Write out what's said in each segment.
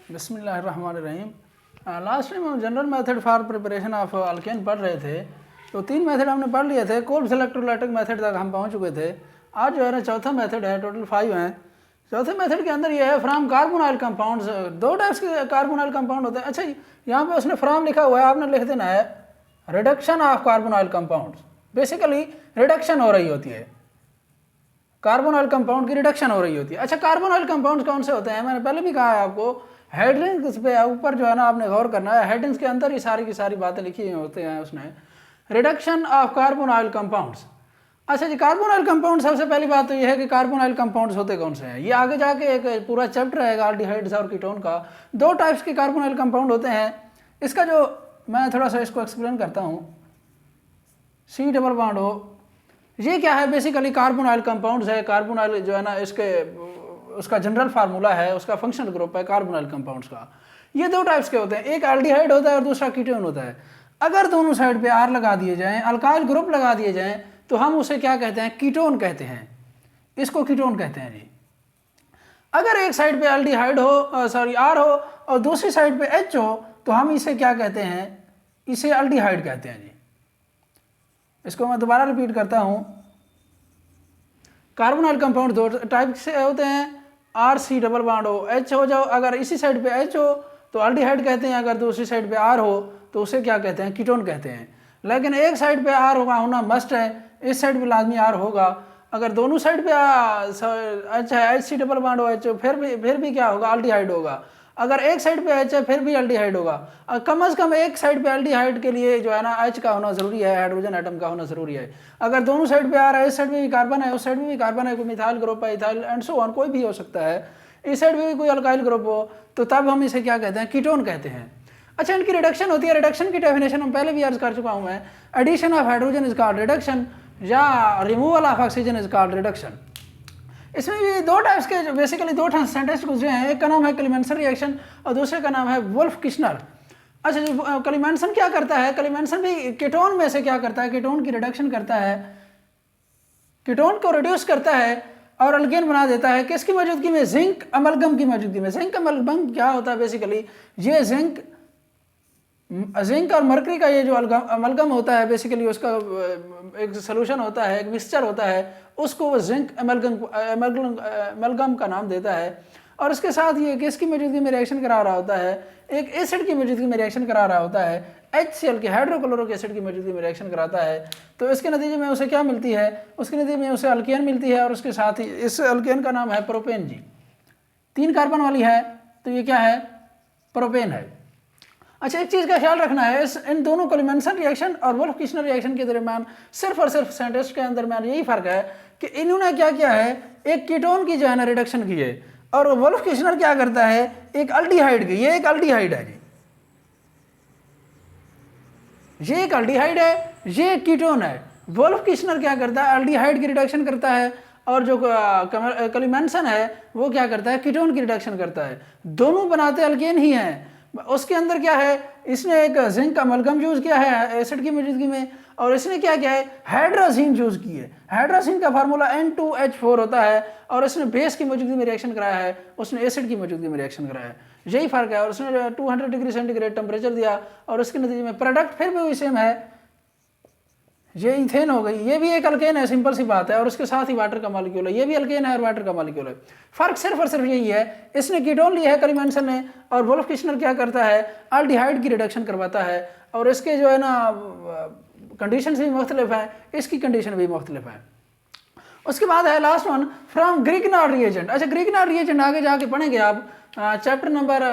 बिस्मिल्लाहिर्रहमानिर्रहीम। Last time हम general method for preparation of alkane पढ़ रहे थे, तो 3 मेथड हमने पढ़ लिए थे। कोल्ब्स इलेक्ट्रोलाइटिक मेथड तक हम पहुंच चुके थे। आज जो है ना चौथा मेथड है, टोटल 5 हैं। चौथे मेथड के अंदर ये है फ्रॉम कार्बोनाइल कंपाउंड्स। 2 टाइप्स के कार्बोनाइल कंपाउंड होते हैं। अच्छा, यहाँ पे उसने फ्रॉम लिखा हुआ है, आपने लिख देना है reduction of carbonyl compounds. Basically reduction हो रही होती है, कार्बोनाइल कंपाउंड की रिडक्शन हो रही होती है। अच्छा, कार्बोनाइल कंपाउंड कौन से होते हैं? मैंने पहले भी कहा है आपको, हेडिंग्स पे ऊपर जो है ना आपने गौर करना है। हेडिंग्स के अंदर ही सारी की सारी बातें लिखी हुई होती हैं उसने, रिडक्शन ऑफ कार्बोनाइल कंपाउंड्स। अच्छा जी, कार्बोनाइल कंपाउंड, सबसे पहली बात तो यह है कि कार्बोनाइल कंपाउंड्स होते कौन से हैं। ये आगे जाके एक पूरा चैप्टर है एल्डिहाइड्स और कीटोन का। 2 टाइप्स के कार्बोनाइल कंपाउंड होते हैं। इसका जो मैं थोड़ा सा इसको एक्सप्लेन करता हूँ। C डबल बॉन्ड O, ये क्या है? बेसिकली कार्बोनाइल कंपाउंड्स है। कार्बोनाइल जो है ना इसके उसका जनरल फार्मूला है, उसका फंक्शनल ग्रुप है कार्बोनाइल कंपाउंड्स का। ये 2 टाइप्स के होते हैं, एक एल्डिहाइड होता है और दूसरा कीटोन होता है। अगर दोनों साइड पे R लगा दिए जाएं, अल्काइल ग्रुप लगा दिए जाएं, तो हम उसे क्या कहते हैं? कीटोन कहते हैं। इसको कीटोन कहते हैं जी। अगर एक साइड पे एल्डिहाइड हो, R हो, और दूसरी साइड पे H हो, तो हम इसे क्या कहते हैं? इसे एल्डिहाइड कहते हैं जी। इसको मैं दोबारा रिपीट करता हूं। कार्बोनाइल कंपाउंड 2 टाइप से होते हैं, RC double bond O, H हो जाओ, अगर इसी साइड पे H हो तो एल्डिहाइड कहते हैं, अगर दूसरी साइड पे R हो तो उसे क्या कहते हैं? कीटोन कहते हैं। लेकिन एक साइड पे R होना मस्ट है, इस साइड पे लाजमी R होगा। अगर दोनों साइड पे H है, HC double bond O H, फिर भी क्या होगा? एल्डिहाइड होगा। अगर एक साइड पे H है फिर भी एल्डिहाइड होगा। कम से कम एक साइड पे एल्डिहाइड के लिए जो है ना H का होना जरूरी है, हाइड्रोजन एटम का होना जरूरी है। अगर दोनों साइड पे R है, इस साइड में भी कार्बन है, उस साइड में भी कार्बन है, कोई मिथाइल ग्रुप है, इथाइल एंड सो ऑन, कोई भी हो सकता है, इस साइड में भी कोई अल्काइल ग्रुप हो, तो तब हम इसे क्या कहते हैं? कीटोन कहते हैं। अच्छा, इनकी रिडक्शन होती है। रिडक्शन की डेफिनेशन हम पहले भी अर्ज कर चुका हूं मैं। Addition of hydrogen is called reduction, या removal of oxygen is called reduction. इसमें भी 2 टाइप्स के बेसिकली 2 साइंटिस्ट गुजरे हैं। एक का नाम है क्लीमेंसन रिएक्शन और दूसरे का नाम है वुल्फ किश्नर। अच्छा जी, क्लीमेंसन क्या करता है? क्लीमेंसन भी कीटोन में से क्या करता है? कीटोन की रिडक्शन करता है, कीटोन को रिड्यूस करता है और अल्केन बना देता है। किसकी मौजूदगी में? जिंक अमलगम की मौजूदगी में। जिंक अमलगम क्या होता है? बेसिकली ये जिंक और मरकरी का ये जो अमलगम होता है, बेसिकली उसका एक सोल्यूशन होता है, एक मिक्सचर होता है, उसको वो जिंक अमलगम का नाम देता है। और इसके साथ ये किसकी मौजूदगी में रिएक्शन करा रहा होता है? एक एसिड की मौजूदगी में रिएक्शन करा रहा होता है, HCl के हाइड्रोक्लोरिक एसिड की मौजूदगी में रिएक्शन कराता है। तो इसके नतीजे में उसे क्या मिलती है? उसके नतीजे में उसे अल्केन मिलती है, और उसके साथ ही इस अल्केन का नाम है प्रोपेन जी। 3 कार्बन वाली है, तो ये क्या है? प्रोपेन है। अच्छा, एक चीज़ का ख्याल रखना है, इन दोनों क्लीमेंसन रिएक्शन और वुल्फ किश्नर रिएक्शन के दरमियान सिर्फ और सिर्फ साइंटिस्ट के दरमियान यही फर्क है कि इन्होंने क्या किया है? एक कीटोन की जो है ना रिडक्शन की है, और वुल्फ किश्नर क्या करता है? एक एल्डिहाइड की। ये एक एल्डिहाइड है जी, ये एक एल्डिहाइड है, ये एक कीटोन है। वुल्फ किश्नर क्या करता है? एल्डिहाइड की रिडक्शन करता है, और जो क्लीमेंसन है वो क्या करता है? कीटोन की रिडक्शन करता है। दोनों बनाते अल्केन ही हैं। उसके अंदर क्या है? इसने एक जिंक अमलगम यूज किया है एसिड की मौजूदगी में, और इसने क्या किया है? हाइड्रोजीन यूज की है। हाइड्रोजीन का फार्मूला N2H4 होता है, और इसने बेस की मौजूदगी में रिएक्शन कराया है, उसने एसिड की मौजूदगी में रिएक्शन कराया है। यही फर्क है। और उसने 200 डिग्री सेंटीग्रेड टेम्परेचर दिया, और उसके नतीजे में प्रोडक्ट फिर भी वही सेम है, ये इथेन हो गई। ये भी एक अल्केन है, सिंपल सी बात है, और उसके साथ ही वाटर का मॉलिक्यूल है। ये भी अल्केन है और वाटर का मॉलिक्यूल है। फर्क सिर्फ और सिर्फ यही है, इसने कीटोन लिया है क्लीमेंसन ने, और वुल्फ किश्नर क्या करता है? एल्डिहाइड की रिडक्शन करवाता है। और इसके जो है ना कंडीशन भी मुख्तलिफ हैं, इसकी कंडीशन भी मुख्तलिफ है। उसके बाद है last one, from Grignard reagent. अच्छा, ग्रिग्नार्ड रिएजेंट आगे जाके पढ़ेंगे आप चैप्टर नंबर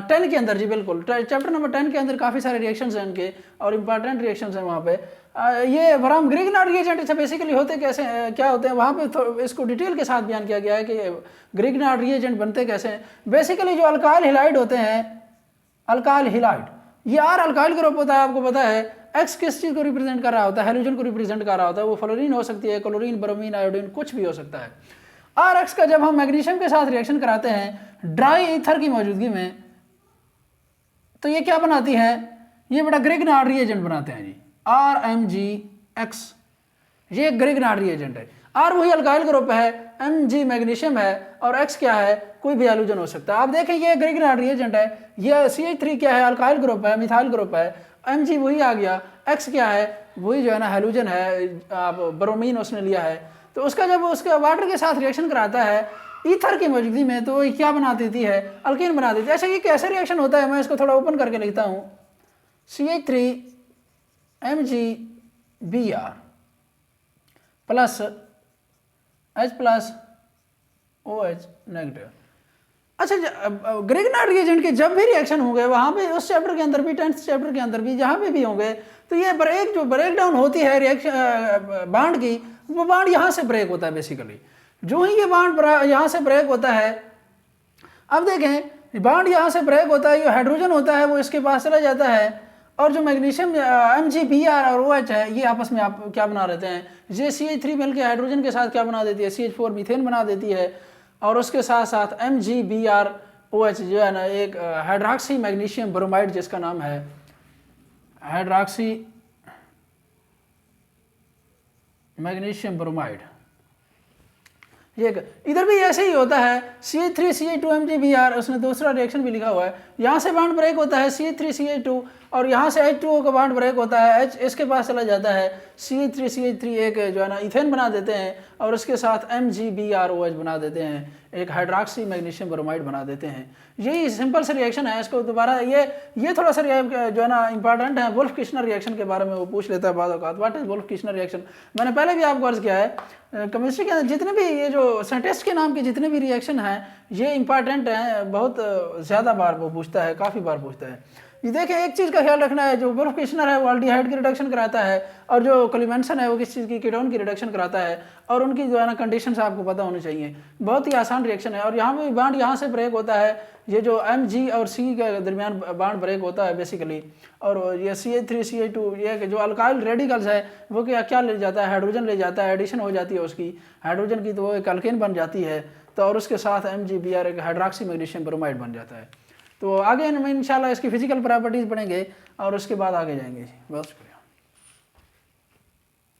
10 के अंदर जी। बिल्कुल, चैप्टर नंबर 10 के अंदर काफ़ी सारे रिएक्शंस हैं इनके, और इंपॉर्टेंट रिएक्शंस हैं वहाँ पे। ये फ्रॉम ग्रिग्नार्ड रिएजेंट अच्छा बेसिकली होते कैसे क्या होते हैं, वहाँ पे इसको डिटेल के साथ बयान किया गया है कि ग्रिग्नार्ड रिएजेंट बनते कैसे हैं। बेसिकली जो अल्काइल हिलाइड होते हैं, अल्काइल हिलाइड, ये R अल्काइल ग्रुप होता है, आपको पता है। X किस चीज़ को रिप्रेजेंट कर रहा होता है? हेलोजन को रिप्रेजेंट कर रहा होता है। वो फ्लोरीन हो सकती है, क्लोरीन, ब्रोमीन, आयोडीन, कुछ भी हो सकता है। RX का जब हम मैग्नीशियम के साथ रिएक्शन कराते हैं ड्राई ईथर की मौजूदगी में, तो ये क्या बनाती है? ये बड़ा ग्रिग्नार्ड रिएजेंट बनाते हैं जी, RMgX। ये ग्रिग्नार्ड रिएजेंट है। R वही अल्काइल ग्रुप है, Mg मैग्नीशियम है और X क्या है, कोई भी हैलोजन हो सकता है। आप देखें ये ग्रिग्नार्ड रिएजेंट है, ये CH3 क्या है, अल्काइल ग्रुप है, मिथाइल ग्रुप है, Mg वही आ गया, X क्या है, वही जो है ना हैलोजन है, ब्रोमीन उसने लिया है। तो उसका जब उसका वाटर के साथ रिएक्शन कराता है ईथर की मौजूदगी में, तो ये क्या बना देती है, अल्कीन बना देती है। अच्छा ये कैसे रिएक्शन होता है, मैं इसको थोड़ा ओपन करके लिखता हूँ, CH3 MgBr plus H plus OH negative. अच्छा ग्रिग्नार्ड रिएजेंट के जब भी रिएक्शन होंगे वहाँ पे उस चैप्टर के अंदर भी, 10th चैप्टर के अंदर भी, जहाँ पे भी होंगे, तो ये जो ब्रेक डाउन होती है रिएक्शन बाड की, वो बाड यहाँ से ब्रेक होता है बेसिकली। जो ही ये बाड यहाँ से ब्रेक होता है, अब देखें बाड यहाँ से ब्रेक होता है, जो हाइड्रोजन होता है वो इसके पास चला जाता है, और जो मैग्नीशियम MgBr और OH है ये आपस में आप क्या बना लेते हैं, ये CH3 मिल के हाइड्रोजन के साथ क्या बना देती है, CH4 मीथेन बना देती है, और उसके साथ साथ MgBr OH जो है ना एक हाइड्रोक्सी मैग्नीशियम ब्रोमाइड जिसका नाम है हाइड्रोक्सी मैग्नीशियम ब्रोमाइड, ये इधर भी ऐसे ही होता है, CH3CH2 MgBr, उसने दूसरा रिएक्शन भी लिखा हुआ है, यहाँ से बॉन्ड ब्रेक होता है CH3CH2 और यहाँ से H2O का बॉन्ड ब्रेक होता है, H इसके पास चला जाता है, CH3CH3 एक जो है ना इथेन बना देते हैं और उसके साथ MgBrOH बना देते हैं, एक हाइड्रोक्सी मैग्नीशियम ब्रोमाइड बना देते हैं। यही सिंपल से रिएक्शन है। इसको दोबारा ये थोड़ा सा जो है ना इंपॉर्टेंट है, वुल्फ किश्नर रिएक्शन के बारे में वो पूछ लेता है बाद औकात, what is Wolff Kishner reaction. मैंने पहले भी आपको अर्ज किया है, केमिस्ट्री के अंदर जितने भी ये जो साइंटिस्ट के नाम के जितने भी रिएक्शन हैं ये इंपॉर्टेंट हैं, बहुत ज़्यादा बार वो पूछता है, काफ़ी बार पूछता है। ये देखें एक चीज़ का ख्याल रखना है, जो वुल्फ किश्नर है वो एल्डिहाइड की रिडक्शन कराता है, और जो क्लेमेंसन है वो किस चीज़ की, कीटोन की रिडक्शन कराता है, और उनकी जो है ना कंडीशंस आपको पता होनी चाहिए। बहुत ही आसान रिएक्शन है। और यहाँ पे बाड यहाँ से ब्रेक होता है, ये जो Mg और C के दरमियान बाड ब्रेक होता है बेसिकली, और ये CH3CH2 ये जो अल्काइल रेडिकल्स है वो क्या ले जाता है, हाइड्रोजन ले जाता है, एडिशन हो जाती है उसकी हाइड्रोजन की, तो वो एक अल्केन बन जाती है, तो और उसके साथ MgBr एक हाइड्रोक्सी मैग्नीशियम ब्रोमाइड बन जाता है। तो आगे हम इंशाल्लाह इसकी फिजिकल प्रॉपर्टीज़ पढ़ेंगे और उसके बाद आगे जाएंगे। बहुत शुक्रिया।